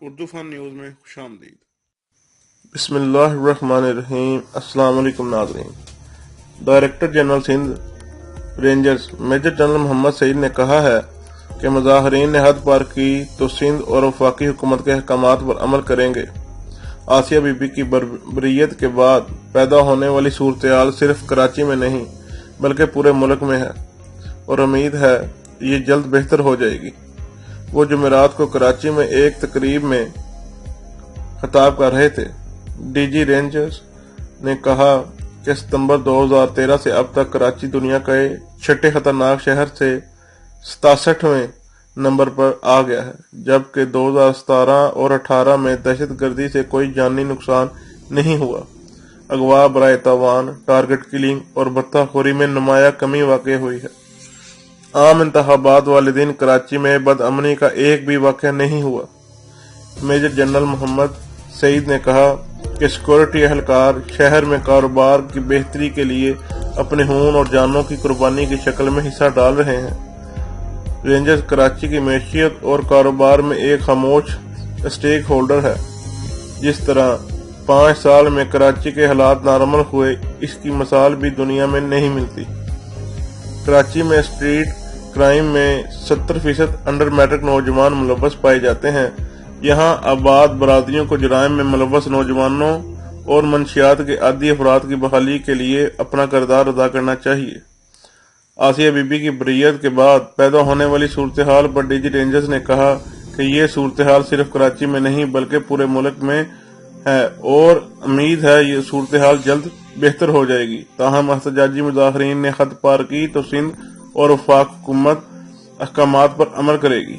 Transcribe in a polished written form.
اردو فن news میں خوش آمدید۔ بسم اللہ الرحمن الرحیم۔ السلام علیکم ناظرین۔ Director general Sindh rangers major general Muhammad Saeed نے کہا ہے کہ مظاہرین نے حد پار کی تو سندھ اور وفاقی حکومت کے احکامات پر عمل کریں گے۔ آسیہ بی بی کی بریت کے بعد پیدا ہونے والی صورتحال صرف کراچی میں نہیں بلکہ پورے ملک میں ہے اور امید ہے یہ جلد بہتر ہو جائے گی۔ وہ جمعرات کو کراچی میں ایک تقریب میں خطاب کر رہے تھے۔ ڈی جی رینجرز نے کہا کہ ستمبر 2013 سے اب تک کراچی دنیا کے چھٹے خطرناک شہر سے 67ویں نمبر پر آ گیا ہے، جبکہ 2017 اور 2018 میں دہشت گردی سے کوئی جانی نقصان نہیں ہوا۔ اغوا، برائے تاوان، ٹارگٹ کلنگ اور بھتہ خوری میں نمایاں کمی واقع ہوئی ہے۔ عام انتخابات والے دن کراچی میں بدامنی کا ایک بھی واقعہ نہیں ہوا۔ میجر جنرل محمد سعید نے کہا کہ سیکورٹی اہلکار شہر میں کاروبار کی بہتری کے لیے اپنے خون اور جانوں کی قربانی کی شکل میں حصہ ڈال رہے ہیں۔ رینجرز کراچی کی معیشت اور کاروبار میں ایک خاموش اسٹیک ہولڈر ہے۔ جس طرح 5 سال میں کراچی کے حالات نارمل ہوئے، اس کی مثال بھی دنیا میں نہیں ملتی۔ کراچی میں اسٹریٹ کرائم میں 70% انڈر میٹرک نوجوان ملوث پائے جاتے ہیں۔ یہاں آباد برادریوں کو جرائم میں ملوث نوجوانوں اور منشیات کے عادی افراد کی بحالی کے لیے اپنا کردار ادا کرنا چاہیے۔ آسیہ بی بی کی بریت کے بعد پیدا ہونے والی صورتحال پر ڈی جی رینجرز نے کہا کہ یہ صورتحال صرف کراچی میں نہیں بلکہ پورے ملک میں ہے اور امید ہے یہ صورتحال جلد بہتر ہو جائے گی۔ تاہم احتجاجی مظاہرین نے حد پار کی تو سندھ اور وفاق حکومت احکامات پر عمل کرے گی۔